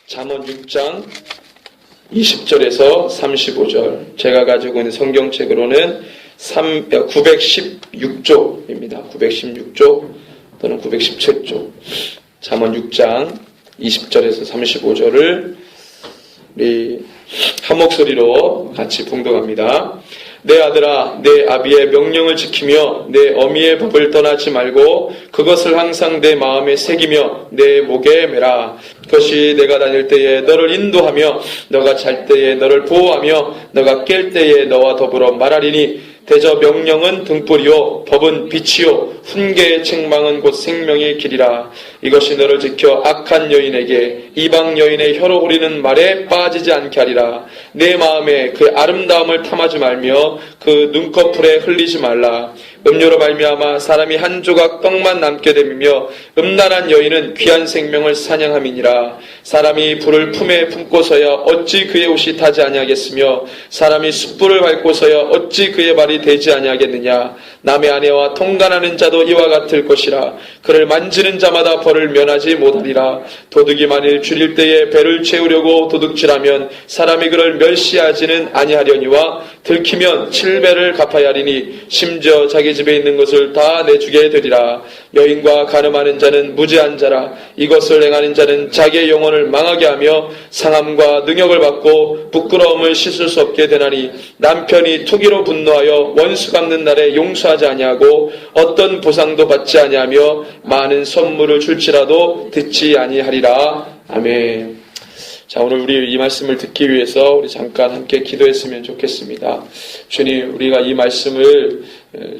잠언 6장 20절에서 35절, 제가 가지고 있는 성경책으로는 916쪽입니다. 916쪽 또는 917쪽. 잠언 6장 20절에서 35절을 우리 한 목소리로 같이 봉독합니다. 내 아들아, 내 아비의 명령을 지키며 내 어미의 법을 떠나지 말고 그것을 항상 내 마음에 새기며 내 목에 매라. 그것이 내가 다닐 때에 너를 인도하며 너가 잘 때에 너를 보호하며 너가 깰 때에 너와 더불어 말하리니 대저 명령은 등불이요 법은 빛이요 훈계의 책망은 곧 생명의 길이라. 이것이 너를 지켜 악한 여인에게 이방 여인의 혀로 우리는 말에 빠지지 않게 하리라. 내 마음에 그 아름다움을 탐하지 말며 그 눈꺼풀에 흘리지 말라. 음료로 말미암아 사람이 한 조각 떡만 남게 됨이며 음란한 여인은 귀한 생명을 사냥함이니라. 사람이 불을 품에 품고서야 어찌 그의 옷이 타지 아니하겠으며 사람이 숯불을 밟고서야 어찌 그의 발이 되지 아니하겠느냐. 남의 아내와 통간하는 자도 이와 같을 것이라. 그를 만지는 자마다 벌을 면하지 못하리라. 도둑이 만일 줄일 때에 배를 채우려고 도둑질하면 사람이 그를 멸시하지는 아니하려니와 들키면 7배를 갚아야 하리니 심지어 자기 집에 있는 것을 다 내주게 되리라. 여인과 간음하는 자는 무죄한 자라. 이것을 행하는 자는 자기의 영혼을 망하게 하며 상함과 능욕을 받고 부끄러움을 씻을 수 없게 되나니 남편이 투기로 분노하여 원수 갚는 날에 용서하지 아니하고 어떤 보상도 받지 아니하며 많은 선물을 줄지라도 듣지 아니하리라. 아멘. 자, 오늘 우리 이 말씀을 듣기 위해서 우리 잠깐 함께 기도했으면 좋겠습니다. 주님, 우리가 이 말씀을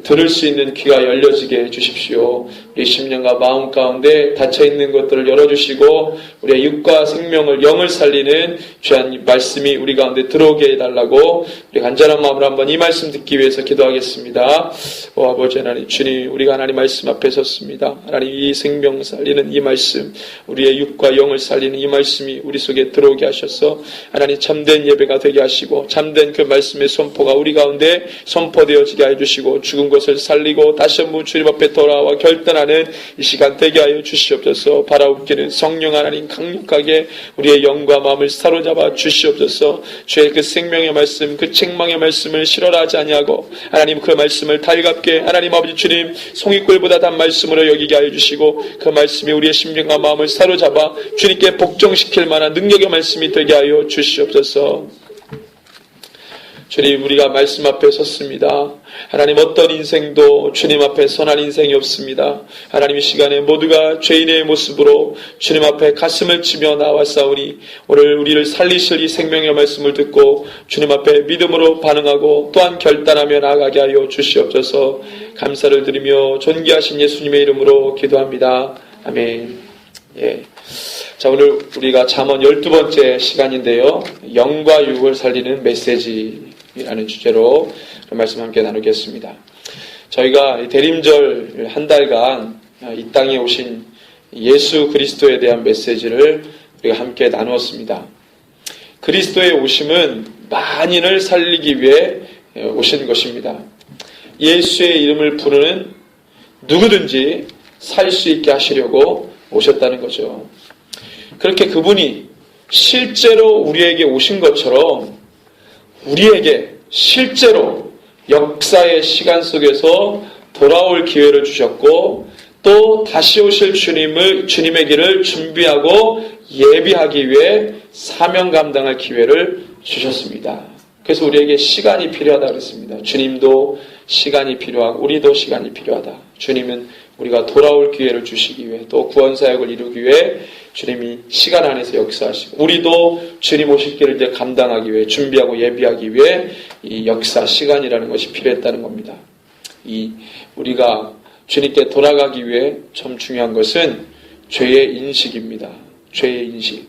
들을 수 있는 귀가 열려지게 해주십시오. 우리 심령과 마음 가운데 닫혀있는 것들을 열어주시고 우리의 육과 생명을 영을 살리는 귀한 말씀이 우리 가운데 들어오게 해달라고 우리 간절한 마음으로 한번 이 말씀 듣기 위해서 기도하겠습니다. 오 아버지 하나님, 주님, 우리가 하나님 말씀 앞에 섰습니다. 하나님, 이 생명 살리는 이 말씀, 우리의 육과 영을 살리는 이 말씀이 우리 속에 들어오게 하셔서 하나님 참된 예배가 되게 하시고 참된 그 말씀의 선포가 우리 가운데 선포되어지게 해주시고 죽은 것을 살리고 다시 한번 주님 앞에 돌아와 결단하는 이 시간 되게 하여 주시옵소서. 바라옵기는 성령 하나님 강력하게 우리의 영과 마음을 사로잡아 주시옵소서. 주의 그 생명의 말씀, 그 책망의 말씀을 실어라 하지 아니하고 하나님 그 말씀을 달갑게 하나님 아버지 주님 송이꿀보다 단 말씀으로 여기게 하여 주시고 그 말씀이 우리의 심령과 마음을 사로잡아 주님께 복종시킬 만한 능력의 말씀이 되게 하여 주시옵소서. 주님, 우리가 말씀 앞에 섰습니다. 하나님, 어떤 인생도 주님 앞에 선한 인생이 없습니다. 하나님, 이 시간에 모두가 죄인의 모습으로 주님 앞에 가슴을 치며 나왔사오니 오늘 우리를 살리실 이 생명의 말씀을 듣고 주님 앞에 믿음으로 반응하고 또한 결단하며 나아가게 하여 주시옵소서. 감사를 드리며 존귀하신 예수님의 이름으로 기도합니다. 아멘. 예. 자, 오늘 우리가 잠언 12번째 시간인데요. 영과 육을 살리는 메시지라는 주제로 말씀 함께 나누겠습니다. 저희가 대림절 한 달간 이 땅에 오신 예수 그리스도에 대한 메시지를 우리가 함께 나누었습니다. 그리스도의 오심은 만인을 살리기 위해 오신 것입니다. 예수의 이름을 부르는 누구든지 살 수 있게 하시려고 오셨다는 거죠. 그렇게 그분이 실제로 우리에게 오신 것처럼 우리에게 실제로 역사의 시간 속에서 돌아올 기회를 주셨고 또 다시 오실 주님의 길을 준비하고 예비하기 위해 사명 감당할 기회를 주셨습니다. 그래서 우리에게 시간이 필요하다 그랬습니다. 주님도 시간이 필요하고 우리도 시간이 필요하다. 주님은 우리가 돌아올 기회를 주시기 위해 또 구원사역을 이루기 위해 주님이 시간 안에서 역사하시고 우리도 주님 오실 길을 이제 감당하기 위해 준비하고 예비하기 위해 이 역사 시간이라는 것이 필요했다는 겁니다. 우리가 주님께 돌아가기 위해 참 중요한 것은 죄의 인식입니다. 죄의 인식.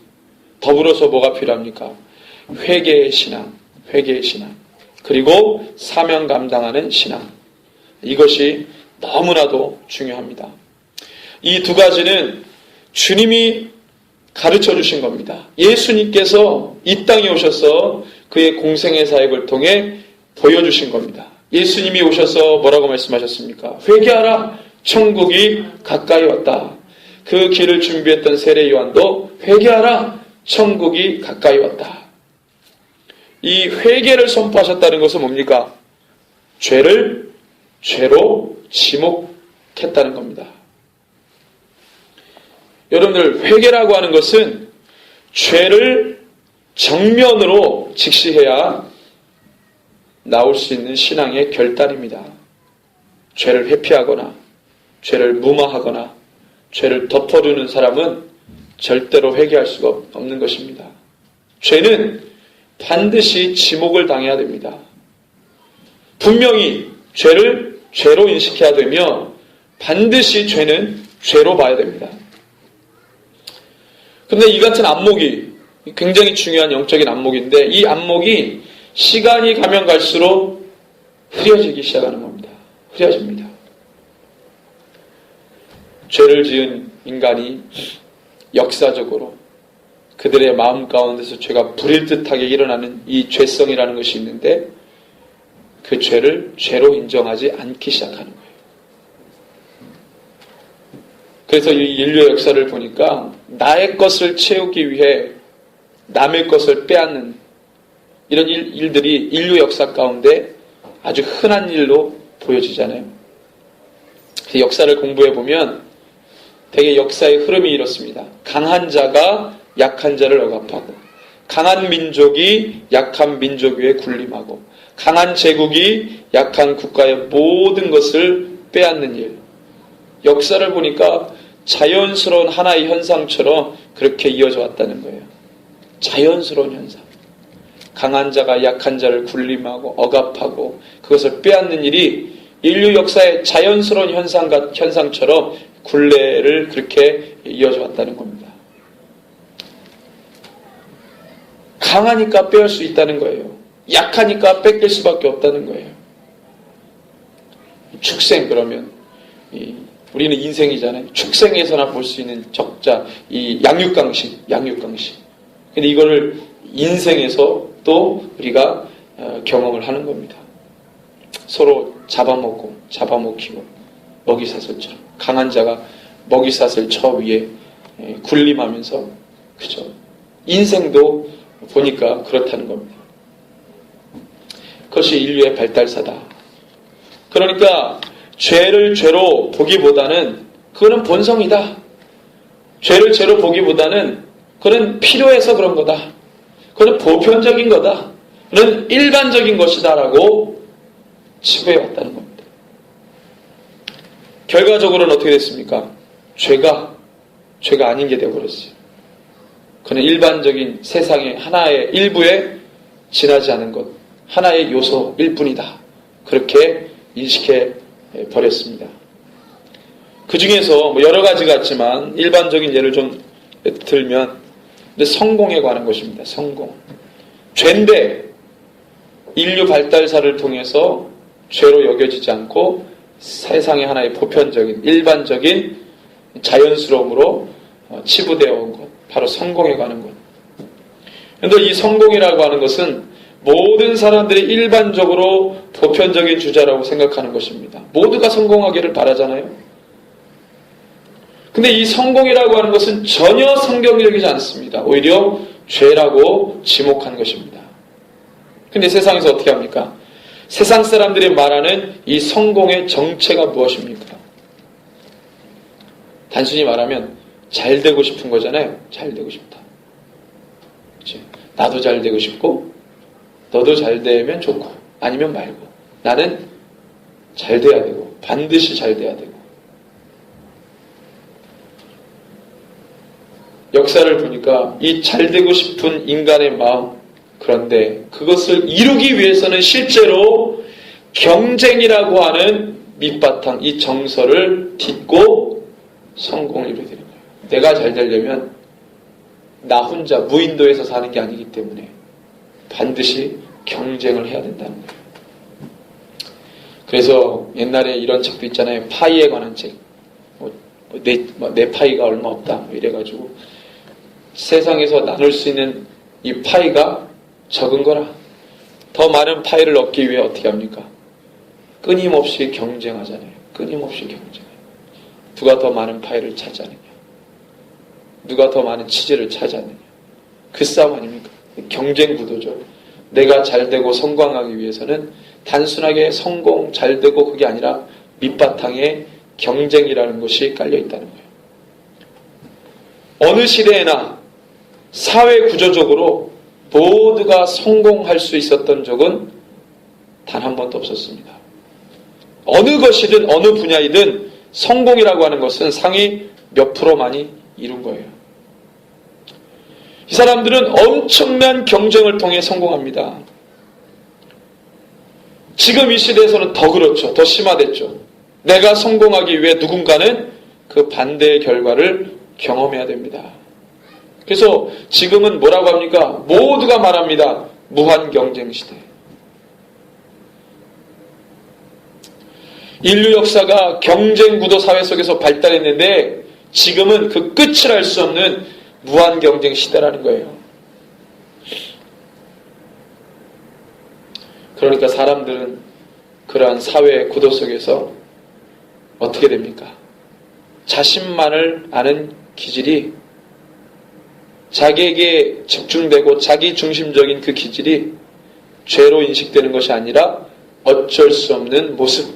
더불어서 뭐가 필요합니까? 회개의 신앙. 그리고 사명 감당하는 신앙. 이것이 너무나도 중요합니다. 이 두 가지는 주님이 가르쳐 주신 겁니다. 예수님께서 이 땅에 오셔서 그의 공생의 사역을 통해 보여주신 겁니다. 예수님이 오셔서 뭐라고 말씀하셨습니까? 회개하라, 천국이 가까이 왔다. 그 길을 준비했던 세례 요한도 회개하라, 천국이 가까이 왔다. 이 회개를 선포하셨다는 것은 뭡니까? 죄를 죄로 지목했다는 겁니다. 여러분들, 회개라고 하는 것은 죄를 정면으로 직시해야 나올 수 있는 신앙의 결단입니다. 죄를 회피하거나 죄를 무마하거나 죄를 덮어두는 사람은 절대로 회개할 수가 없는 것입니다. 죄는 반드시 지목을 당해야 됩니다. 분명히 죄를 죄로 인식해야 되며 반드시 죄는 죄로 봐야 됩니다. 근데 이 같은 안목이 굉장히 중요한 영적인 안목인데 이 안목이 시간이 가면 갈수록 흐려지기 시작하는 겁니다. 흐려집니다. 죄를 지은 인간이 역사적으로 그들의 마음 가운데서 죄가 불일 듯하게 일어나는 이 죄성이라는 것이 있는데 그 죄를 죄로 인정하지 않기 시작하는 거예요. 그래서 이 인류의 역사를 보니까 나의 것을 채우기 위해 남의 것을 빼앗는 이런 일들이 인류 역사 가운데 아주 흔한 일로 보여지잖아요. 역사를 공부해보면 되게 역사의 흐름이 이렇습니다. 강한 자가 약한 자를 억압하고 강한 민족이 약한 민족 위에 군림하고 강한 제국이 약한 국가의 모든 것을 빼앗는 일. 역사를 보니까 자연스러운 하나의 현상처럼 그렇게 이어져 왔다는 거예요. 자연스러운 현상. 강한 자가 약한 자를 군림하고 억압하고 그것을 빼앗는 일이 인류 역사의 자연스러운 현상처럼 굴레를 그렇게 이어져 왔다는 겁니다. 강하니까 빼앗을 수 있다는 거예요. 약하니까 뺏길 수밖에 없다는 거예요. 축생 그러면 우리는 인생이잖아요. 축생에서나 볼 수 있는 적자, 이 양육강식. 근데 이거를 인생에서 또 우리가 경험을 하는 겁니다. 서로 잡아먹히고 먹이사슬처럼 강한 자가 먹이사슬 저 위에 군림하면서 그죠? 인생도 보니까 그렇다는 겁니다. 그것이 인류의 발달사다. 그러니까 죄를 죄로 보기보다는 그거는 본성이다. 죄를 죄로 보기보다는 그건 필요해서 그런 거다. 그건 보편적인 거다. 그건 일반적인 것이다라고 치부해왔다는 겁니다. 결과적으로는 어떻게 됐습니까? 죄가 아닌 게 되어버렸어요. 그는 일반적인 세상의 하나의 일부에 지나지 않은 것, 하나의 요소일 뿐이다. 그렇게 인식해 버렸습니다. 그 중에서 여러 가지가 있지만 일반적인 예를 좀 들면 성공에 관한 것입니다. 성공. 죄인데 인류 발달사를 통해서 죄로 여겨지지 않고 세상의 하나의 보편적인 일반적인 자연스러움으로 치부되어 온 것. 바로 성공에 관한 것. 그런데 이 성공이라고 하는 것은 모든 사람들이 일반적으로 보편적인 주자라고 생각하는 것입니다. 모두가 성공하기를 바라잖아요. 근데 이 성공이라고 하는 것은 전혀 성경적이지 않습니다. 오히려 죄라고 지목한 것입니다. 근데 세상에서 어떻게 합니까? 세상 사람들이 말하는 이 성공의 정체가 무엇입니까? 단순히 말하면 잘 되고 싶은 거잖아요. 잘 되고 싶다. 그치? 나도 잘 되고 싶고 너도 잘 되면 좋고 아니면 말고 나는 잘 돼야 되고 반드시 잘 돼야 되고 역사를 보니까 이 잘 되고 싶은 인간의 마음 그런데 그것을 이루기 위해서는 실제로 경쟁이라고 하는 밑바탕 이 정서를 딛고 성공을 이루어야 되는 거예요. 내가 잘 되려면 나 혼자 무인도에서 사는 게 아니기 때문에 반드시 경쟁을 해야 된다는 거예요. 그래서 옛날에 이런 책도 있잖아요. 파이에 관한 책. 내 파이가 얼마 없다. 이래가지고 세상에서 나눌 수 있는 이 파이가 적은 거라. 더 많은 파이를 얻기 위해 어떻게 합니까? 끊임없이 경쟁하잖아요. 끊임없이 경쟁해요. 누가 더 많은 파이를 차지하느냐. 누가 더 많은 치즈를 차지하느냐. 그 싸움 아닙니까? 경쟁 구도죠. 내가 잘되고 성공하기 위해서는 단순하게 성공, 잘되고 그게 아니라 밑바탕에 경쟁이라는 것이 깔려있다는 거예요. 어느 시대에나 사회 구조적으로 모두가 성공할 수 있었던 적은 단 한 번도 없었습니다. 어느 것이든 어느 분야이든 성공이라고 하는 것은 상위 몇 프로만이 이룬 거예요. 이 사람들은 엄청난 경쟁을 통해 성공합니다. 지금 이 시대에서는 더 그렇죠. 더 심화됐죠. 내가 성공하기 위해 누군가는 그 반대의 결과를 경험해야 됩니다. 그래서 지금은 뭐라고 합니까? 모두가 말합니다. 무한 경쟁 시대. 인류 역사가 경쟁 구도 사회 속에서 발달했는데 지금은 그 끝을 알 수 없는 무한 경쟁 시대라는 거예요. 그러니까 사람들은 그러한 사회 구도 속에서 어떻게 됩니까? 자신만을 아는 기질이 자기에게 집중되고 자기 중심적인 그 기질이 죄로 인식되는 것이 아니라 어쩔 수 없는 모습,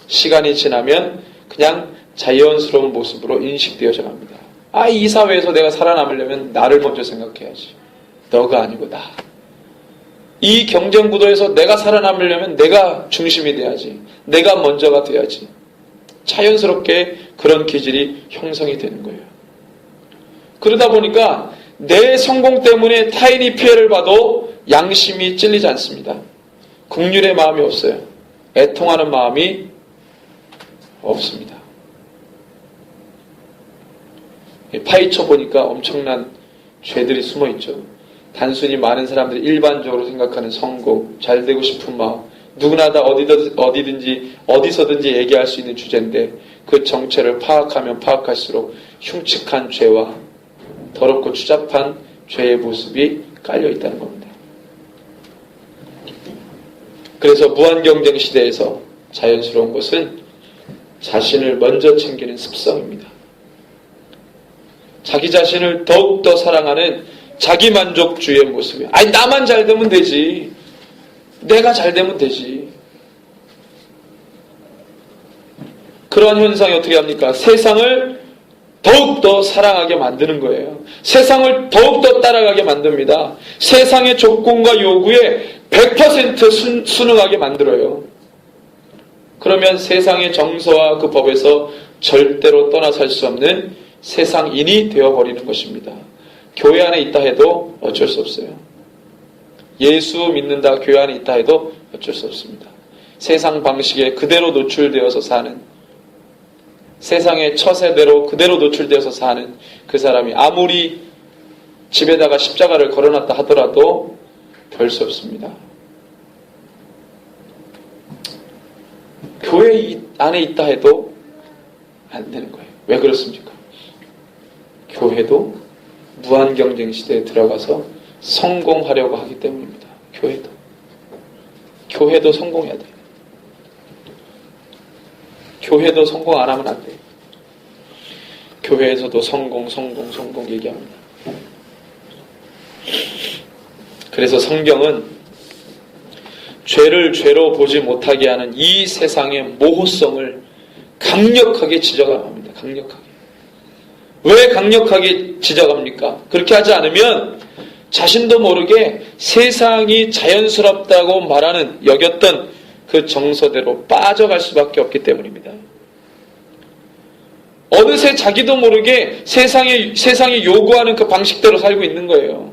시간이 지나면 그냥 자연스러운 모습으로 인식되어져 갑니다. 이 사회에서 내가 살아남으려면 나를 먼저 생각해야지. 너가 아니고 나. 이 경쟁 구도에서 내가 살아남으려면 내가 중심이 돼야지. 내가 먼저가 돼야지. 자연스럽게 그런 기질이 형성이 되는 거예요. 그러다 보니까 내 성공 때문에 타인이 피해를 봐도 양심이 찔리지 않습니다. 긍휼의 마음이 없어요. 애통하는 마음이 없습니다. 파헤쳐 보니까 엄청난 죄들이 숨어 있죠. 단순히 많은 사람들이 일반적으로 생각하는 성공, 잘 되고 싶은 마음, 누구나 다 어디든지 어디서든지 얘기할 수 있는 주제인데 그 정체를 파악하면 파악할수록 흉측한 죄와 더럽고 추잡한 죄의 모습이 깔려 있다는 겁니다. 그래서 무한경쟁 시대에서 자연스러운 것은 자신을 먼저 챙기는 습성입니다. 자기 자신을 더욱더 사랑하는 자기만족주의의 모습이에요. 나만 잘 되면 되지. 내가 잘 되면 되지. 그러한 현상이 어떻게 합니까? 세상을 더욱더 사랑하게 만드는 거예요. 세상을 더욱더 따라가게 만듭니다. 세상의 조건과 요구에 100% 순응하게 만들어요. 그러면 세상의 정서와 그 법에서 절대로 떠나 살 수 없는 세상인이 되어버리는 것입니다. 교회 안에 있다 해도 어쩔 수 없어요. 예수 믿는다 교회 안에 있다 해도 어쩔 수 없습니다. 세상 방식에 그대로 노출되어서 사는, 세상의 처세대로 그대로 노출되어서 사는 그 사람이 아무리 집에다가 십자가를 걸어놨다 하더라도 별 수 없습니다. 교회 안에 있다 해도 안 되는 거예요. 왜 그렇습니까? 교회도 무한경쟁 시대에 들어가서 성공하려고 하기 때문입니다. 교회도 성공해야 돼요. 교회도 성공 안 하면 안 돼요. 교회에서도 성공 얘기합니다. 그래서 성경은 죄를 죄로 보지 못하게 하는 이 세상의 모호성을 강력하게 지적합니다. 강력하게. 왜 강력하게 지적합니까? 그렇게 하지 않으면 자신도 모르게 세상이 자연스럽다고 여겼던 그 정서대로 빠져갈 수밖에 없기 때문입니다. 어느새 자기도 모르게 세상이 요구하는 그 방식대로 살고 있는 거예요.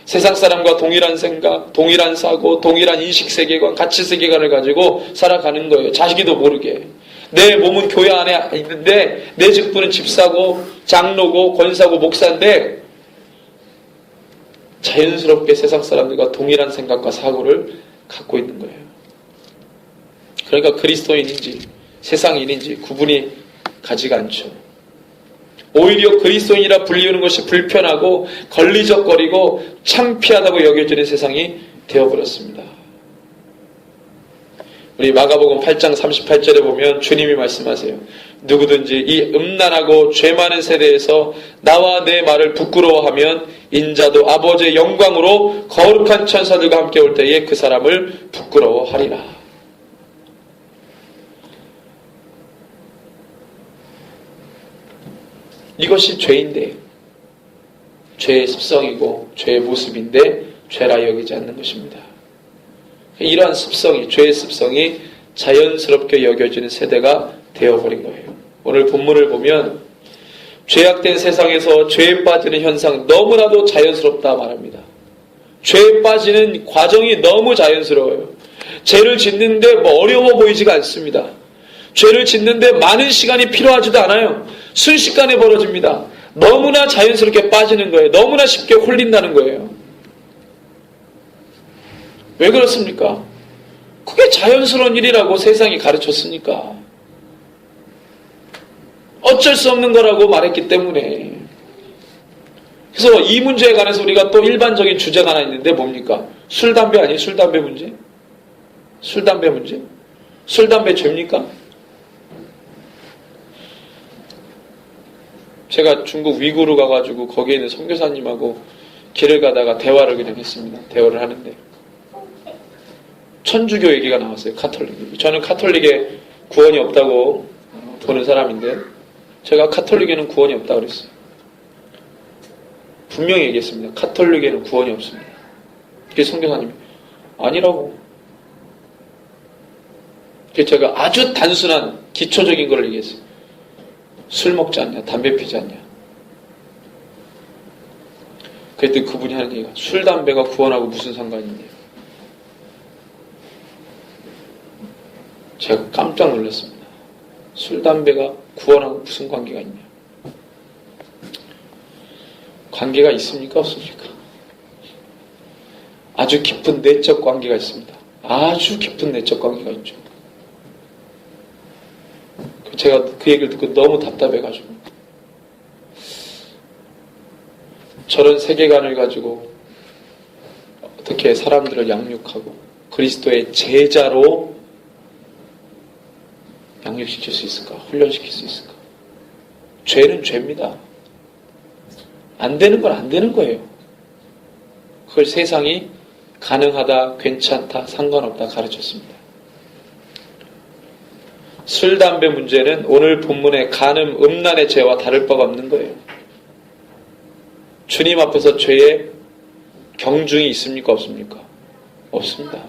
세상 사람과 동일한 생각, 동일한 사고, 동일한 인식세계관, 가치세계관을 가지고 살아가는 거예요. 자기도 모르게. 내 몸은 교회 안에 있는데 내 직분은 집사고 장로고 권사고 목사인데 자연스럽게 세상 사람들과 동일한 생각과 사고를 갖고 있는 거예요. 그러니까 그리스도인인지 세상인인지 구분이 가지가 않죠. 오히려 그리스도인이라 불리우는 것이 불편하고 걸리적거리고 창피하다고 여겨지는 세상이 되어버렸습니다. 우리 마가복음 8장 38절에 보면 주님이 말씀하세요. 누구든지 이 음란하고 죄 많은 세대에서 나와 내 말을 부끄러워하면 인자도 아버지의 영광으로 거룩한 천사들과 함께 올 때에 그 사람을 부끄러워하리라. 이것이 죄인데, 죄의 습성이고 죄의 모습인데 죄라 여기지 않는 것입니다. 이러한 습성이, 죄의 습성이 자연스럽게 여겨지는 세대가 되어버린 거예요. 오늘 본문을 보면 죄악된 세상에서 죄에 빠지는 현상 너무나도 자연스럽다 말합니다. 죄에 빠지는 과정이 너무 자연스러워요. 죄를 짓는데 어려워 보이지가 않습니다. 죄를 짓는데 많은 시간이 필요하지도 않아요. 순식간에 벌어집니다. 너무나 자연스럽게 빠지는 거예요. 너무나 쉽게 홀린다는 거예요. 왜 그렇습니까? 그게 자연스러운 일이라고 세상이 가르쳤으니까. 어쩔 수 없는 거라고 말했기 때문에. 그래서 이 문제에 관해서 우리가 또 일반적인 주제가 하나 있는데 뭡니까? 술, 담배 아니에요? 술, 담배 문제? 술, 담배 문제? 술, 담배 죄입니까? 제가 중국 위구르 가가지고 거기에 있는 선교사님하고 길을 가다가 대화를 그냥 했습니다. 대화를 하는데 천주교 얘기가 나왔어요. 카톨릭. 저는 카톨릭에 구원이 없다고 보는 사람인데 제가 카톨릭에는 구원이 없다고 그랬어요. 분명히 얘기했습니다. 카톨릭에는 구원이 없습니다. 그래서 선교사님이 아니라고. 그래서 제가 아주 단순한 기초적인 걸 얘기했어요. 술 먹지 않냐? 담배 피지 않냐? 그랬더니 그분이 하는 얘기가 술, 담배가 구원하고 무슨 상관이 있냐? 제가 깜짝 놀랐습니다. 술, 담배가 구원하고 무슨 관계가 있냐? 관계가 있습니까? 없습니까? 아주 깊은 내적 관계가 있습니다. 아주 깊은 내적 관계가 있죠. 제가 그 얘기를 듣고 너무 답답해가지고 저런 세계관을 가지고 어떻게 사람들을 양육하고 그리스도의 제자로 양육시킬 수 있을까? 훈련시킬 수 있을까? 죄는 죄입니다. 안 되는 건 안 되는 거예요. 그걸 세상이 가능하다, 괜찮다, 상관없다 가르쳤습니다. 술, 담배 문제는 오늘 본문의 간음, 음란의 죄와 다를 바가 없는 거예요. 주님 앞에서 죄의 경중이 있습니까? 없습니까? 없습니다.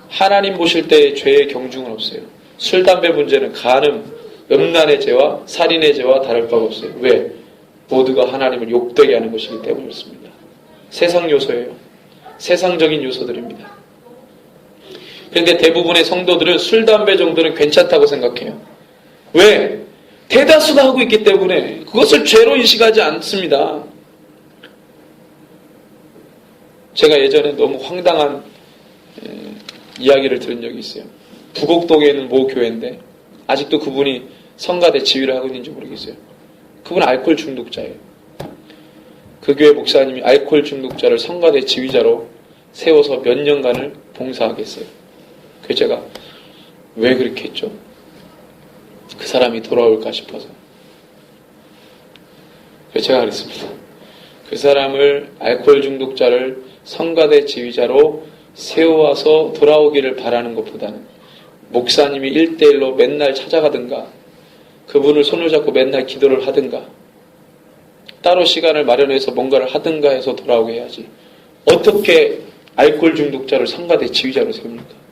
하나님 보실 때의 죄의 경중은 없어요. 술, 담배 문제는 간음, 음란의 죄와 살인의 죄와 다를 바가 없어요. 왜? 모두가 하나님을 욕되게 하는 것이기 때문에 그렇습니다. 세상 요소예요. 세상적인 요소들입니다. 그런데 대부분의 성도들은 술, 담배 정도는 괜찮다고 생각해요. 왜? 대다수가 하고 있기 때문에 그것을 죄로 인식하지 않습니다. 제가 예전에 너무 황당한 이야기를 들은 적이 있어요. 부곡동에 있는 모 교회인데 아직도 그분이 성가대 지휘를 하고 있는지 모르겠어요. 그분은 알코올 중독자예요. 그 교회 목사님이 알코올 중독자를 성가대 지휘자로 세워서 몇 년간을 봉사하게 했어요. 그래서 제가 왜 그렇게 했죠? 그 사람이 돌아올까 싶어서. 그래서 제가 그랬습니다. 그 사람을 알코올 중독자를 성가대 지휘자로 세워와서 돌아오기를 바라는 것보다는 목사님이 1대1로 맨날 찾아가든가 그분을 손을 잡고 맨날 기도를 하든가 따로 시간을 마련해서 뭔가를 하든가 해서 돌아오게 해야지. 어떻게 알코올 중독자를 성가대 지휘자로 세웁니까?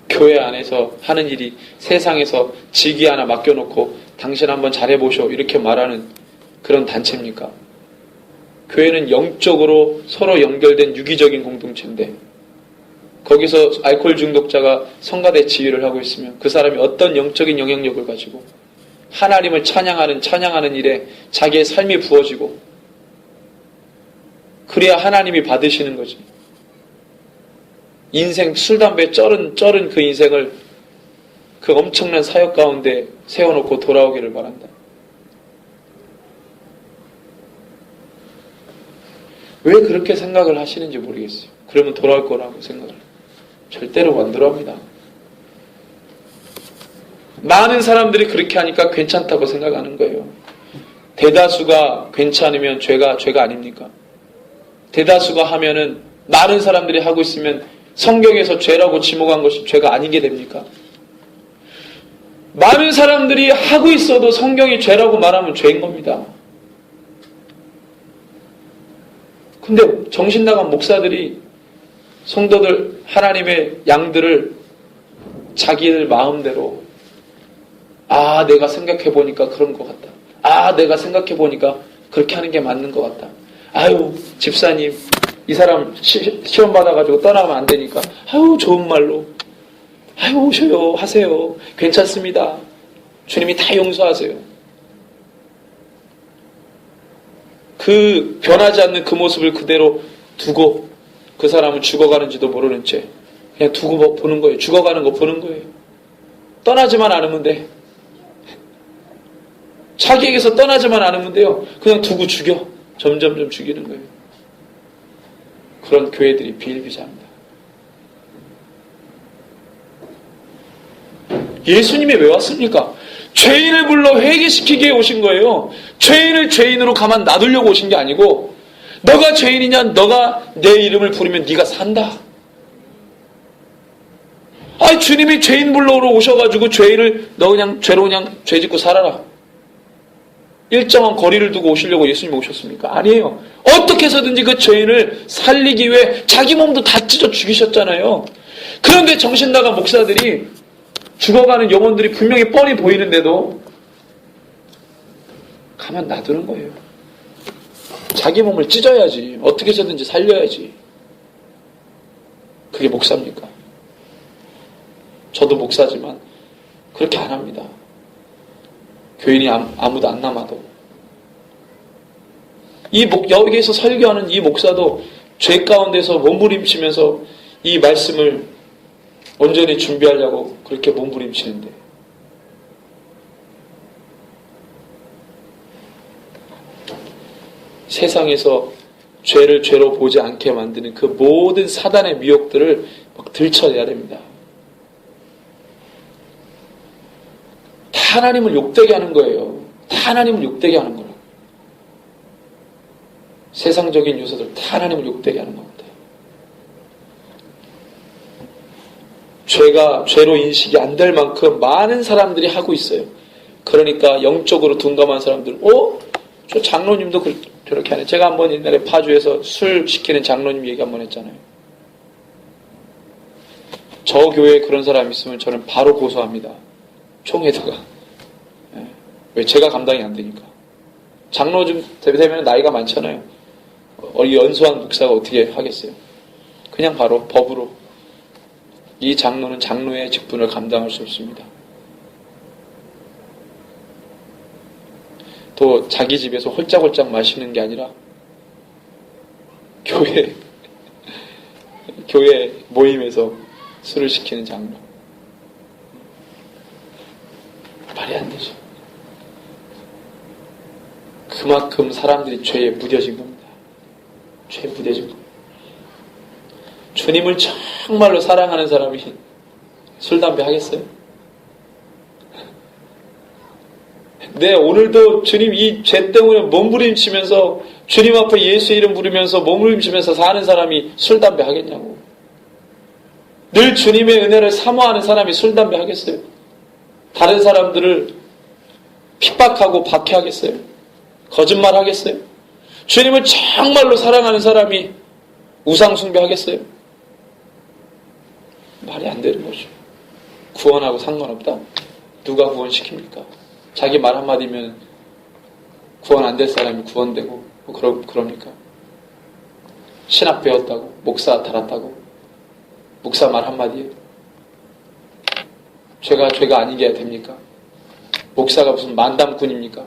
교회 안에서 하는 일이 세상에서 직위 하나 맡겨놓고 당신 한번 잘해보쇼 이렇게 말하는 그런 단체입니까? 교회는 영적으로 서로 연결된 유기적인 공동체인데 거기서 알코올 중독자가 성가대 지휘를 하고 있으면 그 사람이 어떤 영적인 영향력을 가지고 하나님을 찬양하는 일에 자기의 삶이 부어지고 그래야 하나님이 받으시는 거지. 인생 술, 담배 쩔은 그 인생을 그 엄청난 사역 가운데 세워놓고 돌아오기를 바란다. 왜 그렇게 생각을 하시는지 모르겠어요. 그러면 돌아올 거라고 생각을 절대로 안 돌아옵니다. 많은 사람들이 그렇게 하니까 괜찮다고 생각하는 거예요. 대다수가 괜찮으면 죄가 아닙니까? 대다수가 하면은 많은 사람들이 하고 있으면 성경에서 죄라고 지목한 것이 죄가 아니게 됩니까? 많은 사람들이 하고 있어도 성경이 죄라고 말하면 죄인 겁니다. 근데 정신 나간 목사들이 성도들, 하나님의 양들을 자기들 마음대로 내가 생각해보니까 그런 것 같다. 내가 생각해보니까 그렇게 하는 게 맞는 것 같다. 아유, 집사님, 이 사람 시험 받아가지고 떠나면 안 되니까 좋은 말로 오셔요, 하세요. 괜찮습니다. 주님이 다 용서하세요. 그 변하지 않는 그 모습을 그대로 두고 그 사람은 죽어가는지도 모르는 채 그냥 두고 보는 거예요. 죽어가는 거 보는 거예요. 떠나지만 않으면 돼. 자기에게서 떠나지만 않으면 돼요. 그냥 두고 죽여. 점점점 죽이는 거예요. 그런 교회들이 비일비재합니다. 예수님이 왜 왔습니까? 죄인을 불러 회개시키기 위해 오신 거예요. 죄인을 죄인으로 가만 놔두려고 오신 게 아니고 너가 죄인이냐? 너가 내 이름을 부르면 네가 산다. 주님이 죄인 불러러 오셔가지고 죄인을 너 그냥 죄로 그냥 죄 짓고 살아라. 일정한 거리를 두고 오시려고 예수님이 오셨습니까? 아니에요. 어떻게 해서든지 그 죄인을 살리기 위해 자기 몸도 다 찢어 죽이셨잖아요. 그런데 정신 나간 목사들이 죽어가는 영혼들이 분명히 뻔히 보이는데도 가만 놔두는 거예요. 자기 몸을 찢어야지. 어떻게 해서든지 살려야지. 그게 목사입니까? 저도 목사지만 그렇게 안 합니다. 교인이 아무도 안 남아도. 여기에서 설교하는 이 목사도 죄 가운데서 몸부림치면서 이 말씀을 온전히 준비하려고 그렇게 몸부림치는데 세상에서 죄를 죄로 보지 않게 만드는 그 모든 사단의 미혹들을 막 들춰내야 됩니다. 다 하나님을 욕되게 하는 거예요. 다 하나님을 욕되게 하는 거라고. 세상적인 요소들 다 하나님을 욕되게 하는 겁니다. 죄가 죄로 인식이 안 될 만큼 많은 사람들이 하고 있어요. 그러니까 영적으로 둔감한 사람들, 저 장로님도 저렇게 하네. 제가 한번 옛날에 파주에서 술 시키는 장로님 얘기 한번 했잖아요. 저 교회에 그런 사람이 있으면 저는 바로 고소합니다. 총에다가. 왜? 제가 감당이 안 되니까. 장로 좀 되면 나이가 많잖아요. 연수한 목사가 어떻게 하겠어요? 그냥 바로 법으로. 이 장로는 장로의 직분을 감당할 수 없습니다. 또 자기 집에서 홀짝홀짝 마시는 게 아니라 교회 모임에서 술을 시키는 장로. 말이 안 되죠. 그만큼 사람들이 죄에 무뎌진 겁니다. 죄에 무뎌진 겁니다. 주님을 정말로 사랑하는 사람이 술, 담배 하겠어요? 네, 오늘도 주님 이 죄 때문에 몸부림치면서 주님 앞에 예수 이름 부르면서 몸부림치면서 사는 사람이 술, 담배 하겠냐고. 늘 주님의 은혜를 사모하는 사람이 술, 담배 하겠어요? 다른 사람들을 핍박하고 박해하겠어요? 거짓말 하겠어요? 주님을 정말로 사랑하는 사람이 우상 숭배하겠어요? 말이 안 되는 거죠. 구원하고 상관없다? 누가 구원시킵니까? 자기 말 한마디면 구원 안 될 사람이 구원되고 그럽니까? 신학 배웠다고? 목사 달았다고? 목사 말 한마디에 죄가 아니게 됩니까? 목사가 무슨 만담꾼입니까?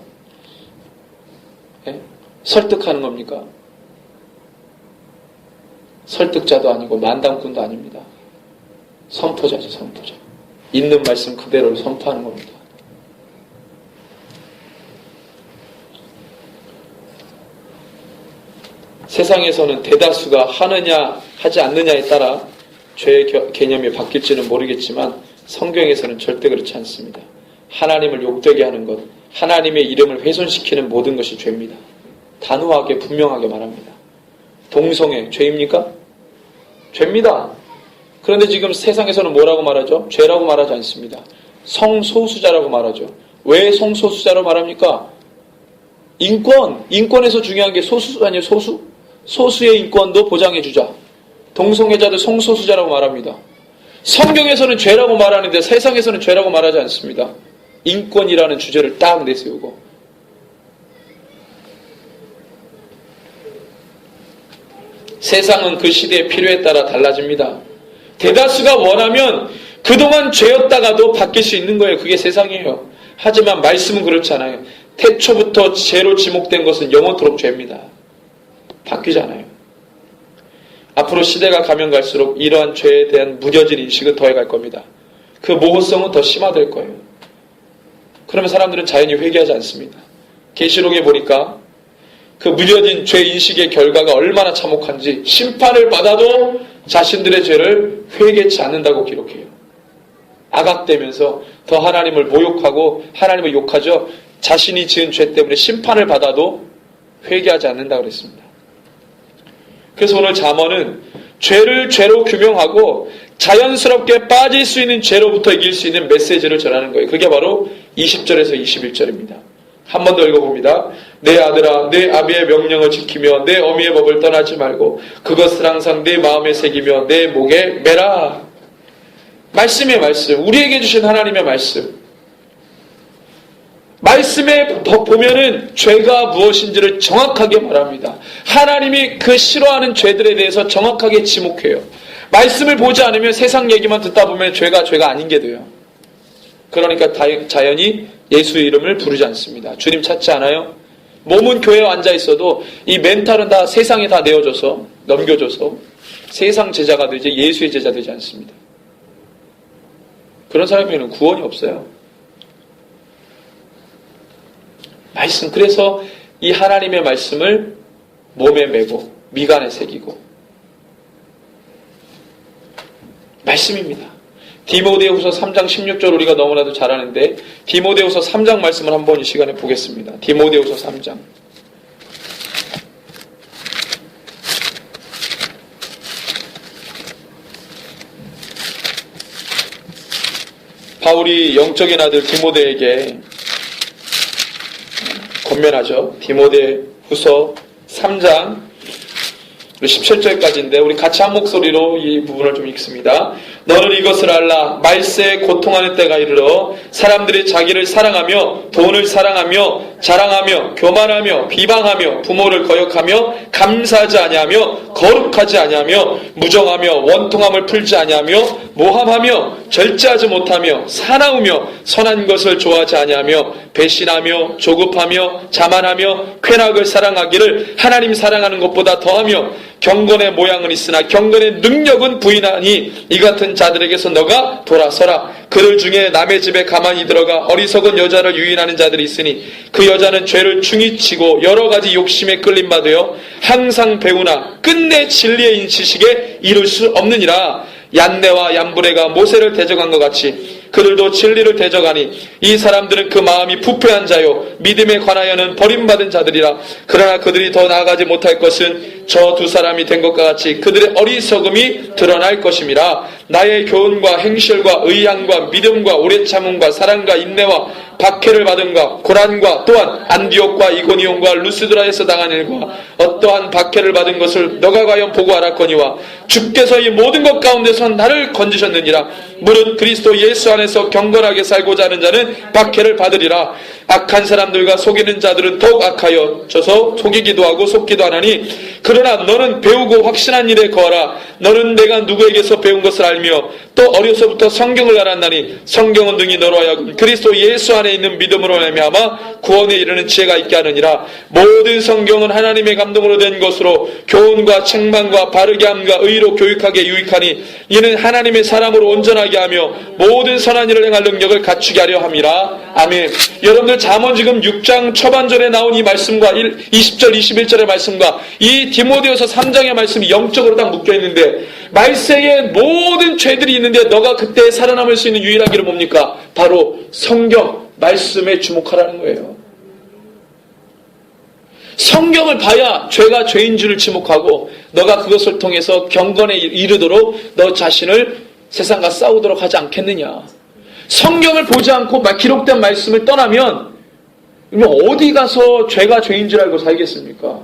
예? 설득하는 겁니까? 설득자도 아니고 만담꾼도 아닙니다. 선포자죠, 선포자. 있는 말씀 그대로 선포하는 겁니다. 세상에서는 대다수가 하느냐 하지 않느냐에 따라 죄의 개념이 바뀔지는 모르겠지만 성경에서는 절대 그렇지 않습니다. 하나님을 욕되게 하는 것, 하나님의 이름을 훼손시키는 모든 것이 죄입니다. 단호하게 분명하게 말합니다. 동성애 죄입니까? 죄입니다. 그런데 지금 세상에서는 뭐라고 말하죠? 죄라고 말하지 않습니다. 성소수자라고 말하죠. 왜 성소수자라고 말합니까? 인권에서 중요한 게 소수 아니에요? 소수의 인권도 보장해주자. 동성애자들 성소수자라고 말합니다. 성경에서는 죄라고 말하는데 세상에서는 죄라고 말하지 않습니다. 인권이라는 주제를 딱 내세우고. 세상은 그 시대의 필요에 따라 달라집니다. 대다수가 원하면 그동안 죄였다가도 바뀔 수 있는 거예요. 그게 세상이에요. 하지만 말씀은 그렇지 않아요. 태초부터 죄로 지목된 것은 영원토록 죄입니다. 바뀌지 않아요. 앞으로 시대가 가면 갈수록 이러한 죄에 대한 무뎌진 인식은 더해갈 겁니다. 그 모호성은 더 심화될 거예요. 그러면 사람들은 자연히 회개하지 않습니다. 계시록에 보니까 그 무뎌진 죄 인식의 결과가 얼마나 참혹한지 심판을 받아도 자신들의 죄를 회개치 않는다고 기록해요. 악악되면서 더 하나님을 모욕하고 하나님을 욕하죠. 자신이 지은 죄 때문에 심판을 받아도 회개하지 않는다고 그랬습니다. 그래서 오늘 잠언은 죄를 죄로 규명하고 자연스럽게 빠질 수 있는 죄로부터 이길 수 있는 메시지를 전하는 거예요. 그게 바로 20절에서 21절입니다. 한 번 더 읽어봅니다. 내 아들아 내 아비의 명령을 지키며 내 어미의 법을 떠나지 말고 그것을 항상 내 마음에 새기며 내 목에 매라. 말씀의 말씀, 우리에게 주신 하나님의 말씀. 말씀에 보면은 죄가 무엇인지를 정확하게 말합니다. 하나님이 그 싫어하는 죄들에 대해서 정확하게 지목해요. 말씀을 보지 않으면 세상 얘기만 듣다 보면 죄가 아닌 게 돼요. 그러니까 자연히 예수의 이름을 부르지 않습니다. 주님 찾지 않아요? 몸은 교회에 앉아 있어도 이 멘탈은 다 세상에 다 내어줘서 넘겨줘서 세상 제자가 되지 예수의 제자 되지 않습니다. 그런 사람에게는 구원이 없어요. 말씀, 그래서 이 하나님의 말씀을 몸에 메고 미간에 새기고 말씀입니다. 디모데후서 3장 16절 우리가 너무나도 잘 아는데 디모데후서 3장 말씀을 한번 이 시간에 보겠습니다. 디모데후서 3장 바울이 영적인 아들 디모데에게 권면하죠. 디모데후서 3장 17절까지인데 우리 같이 한 목소리로 이 부분을 좀 읽습니다. 너는 이것을 알라. 말세에 고통하는 때가 이르러 사람들이 자기를 사랑하며 돈을 사랑하며 자랑하며 교만하며 비방하며 부모를 거역하며 감사하지 아니하며 거룩하지 아니하며 무정하며 원통함을 풀지 아니하며 모함하며 절제하지 못하며 사나우며 선한 것을 좋아하지 아니하며 배신하며 조급하며 자만하며 쾌락을 사랑하기를 하나님 사랑하는 것보다 더하며 경건의 모양은 있으나 경건의 능력은 부인하니 이 같은 자들에게서 너가 돌아서라. 그들 중에 남의 집에 가만히 들어가 어리석은 여자를 유인하는 자들이 있으니 그 여자는 죄를 중히 치고 여러 가지 욕심에 끌림바 되어 항상 배우나 끝내 진리의 지식에 이룰 수 없느니라. 얀네와 얀브레가 모세를 대적한 것 같이 그들도 진리를 대적하니 이 사람들은 그 마음이 부패한 자요 믿음에 관하여는 버림받은 자들이라. 그러나 그들이 더 나아가지 못할 것은 저 두 사람이 된 것과 같이 그들의 어리석음이 드러날 것임이라. 나의 교훈과 행실과 의향과 믿음과 오래 참음과 사랑과 인내와 박해를 받음과 고난과 또한 안디옥과 이고니온과 루스드라에서 당한 일과 어떠한 박해를 받은 것을 너가 과연 보고 알았거니와 주께서 이 모든 것 가운데서 나를 건지셨느니라. 무릇 그리스도 예수 안에서 경건하게 살고자 하는 자는 박해를 받으리라. 악한 사람들과 속이는 자들은 더욱 악하여져서 속이기도 하고 속기도 하나니 그러나 너는 배우고 확신한 일에 거하라. 너는 내가 누구에게서 배운 것을 알며 또 어려서부터 성경을 알았나니 성경은 능히 너로 하여금 그리스도 예수 안에 있는 믿음으로 말미암아 구원에 이르는 지혜가 있게 하느니라. 모든 성경은 하나님의 감동으로 된 것으로 교훈과 책망과 바르게 함과 의로 교육하게 유익하니 이는 하나님의 사람으로 온전하게 하며 모든 선한 일을 행할 능력을 갖추게 하려 함이라. 아멘. 여러분들 잠언 지금 6장 초반절에 나온 이 말씀과 20절 21절의 말씀과 이 디모데후서 3장의 말씀이 영적으로 딱 묶여있는데, 말세에 모든 죄들이 있는데 너가 그때 살아남을 수 있는 유일한 길은 뭡니까? 바로 성경 말씀에 주목하라는 거예요. 성경을 봐야 죄가 죄인 줄을 지목하고 너가 그것을 통해서 경건에 이르도록 너 자신을 세상과 싸우도록 하지 않겠느냐. 성경을 보지 않고 기록된 말씀을 떠나면 어디 가서 죄가 죄인 줄 알고 살겠습니까?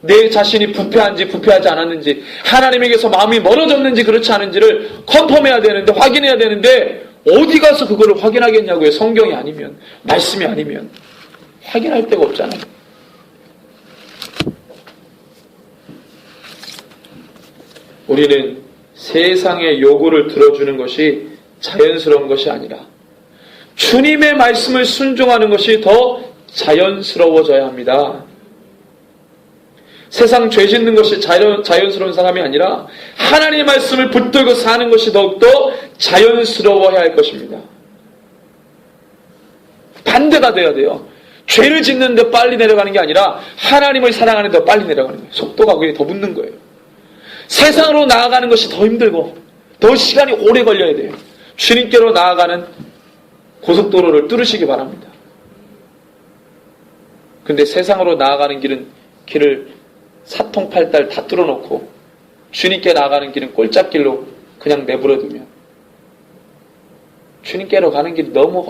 내 자신이 부패한지 부패하지 않았는지, 하나님에게서 마음이 멀어졌는지 그렇지 않은지를 컨펌해야 되는데, 확인해야 되는데 어디 가서 그거를 확인하겠냐고요. 성경이 아니면, 말씀이 아니면 확인할 데가 없잖아요. 우리는 세상의 요구를 들어주는 것이 자연스러운 것이 아니라 주님의 말씀을 순종하는 것이 더 자연스러워져야 합니다. 세상 죄 짓는 것이 자연스러운 사람이 아니라 하나님의 말씀을 붙들고 사는 것이 더욱더 자연스러워야 할 것입니다. 반대가 돼야 돼요. 죄를 짓는데 빨리 내려가는 게 아니라 하나님을 사랑하는 데 빨리 내려가는 거예요. 속도가 그게 더 붙는 거예요. 세상으로 나아가는 것이 더 힘들고 더 시간이 오래 걸려야 돼요. 주님께로 나아가는 고속도로를 뚫으시기 바랍니다. 근데 세상으로 나아가는 길을 사통팔달 다 뚫어놓고 주님께 나아가는 길은 꼴짝길로 그냥 내버려두면 주님께로 가는 길이 너무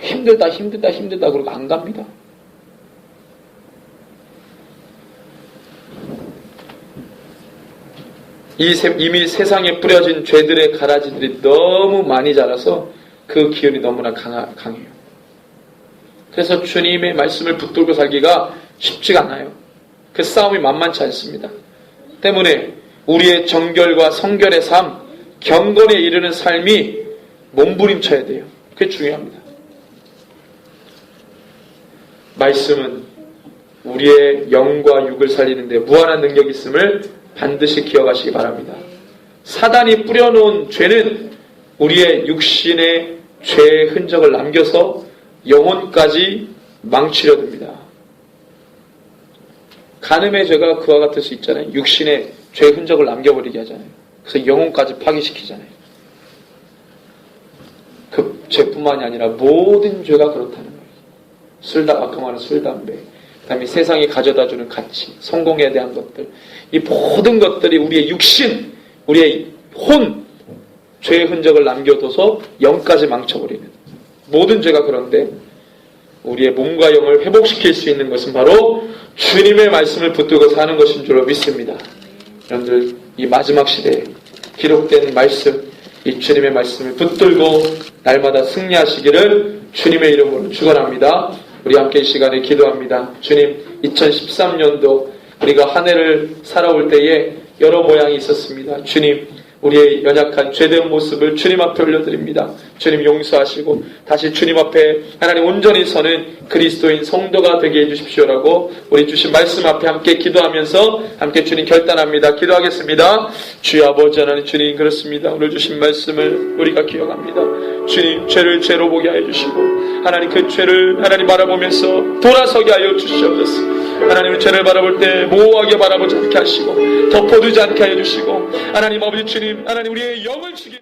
힘들다 그러고 안 갑니다. 이미 세상에 뿌려진 죄들의 가라지들이 너무 많이 자라서 그 기운이 너무나 강해요. 그래서 주님의 말씀을 붙들고 살기가 쉽지가 않아요. 그 싸움이 만만치 않습니다. 때문에 우리의 정결과 성결의 삶, 경건에 이르는 삶이 몸부림쳐야 돼요. 그게 중요합니다. 말씀은 우리의 영과 육을 살리는데 무한한 능력이 있음을 반드시 기억하시기 바랍니다. 사단이 뿌려놓은 죄는 우리의 육신의 죄의 흔적을 남겨서 영혼까지 망치려 듭니다. 간음의 죄가 그와 같을 수 있잖아요. 육신의 죄의 흔적을 남겨버리게 하잖아요. 그래서 영혼까지 파괴시키잖아요. 그 죄뿐만이 아니라 모든 죄가 그렇다는 거예요. 아까 말한 술, 담배, 그 다음에 세상이 가져다주는 가치, 성공에 대한 것들, 이 모든 것들이 우리의 육신, 우리의 혼, 죄의 흔적을 남겨둬서 영까지 망쳐버리는 모든 죄가 그런데 우리의 몸과 영을 회복시킬 수 있는 것은 바로 주님의 말씀을 붙들고 사는 것인 줄로 믿습니다. 여러분들 이 마지막 시대에 기록된 말씀, 이 주님의 말씀을 붙들고 날마다 승리하시기를 주님의 이름으로 축원합니다. 우리 함께 이 시간에 기도합니다. 주님, 2013년도 우리가 한 해를 살아올 때에 여러 모양이 있었습니다. 주님, 우리의 연약한 죄된 모습을 주님 앞에 올려드립니다. 주님 용서하시고 다시 주님 앞에 하나님 온전히 서는 그리스도인 성도가 되게 해주십시오라고 우리 주신 말씀 앞에 함께 기도하면서 함께 주님 결단합니다. 기도하겠습니다. 주여 아버지 하나님, 주님 그렇습니다. 오늘 주신 말씀을 우리가 기억합니다. 주님, 죄를 죄로 보게 하여 주시고 하나님 그 죄를 하나님 바라보면서 돌아서게 하여 주시옵소서. 하나님의 죄를 바라볼 때 모호하게 바라보지 않게 하시고 덮어두지 않게 하여 주시고 하나님 아버지 주님, 하나님 우리의 영을 죽이는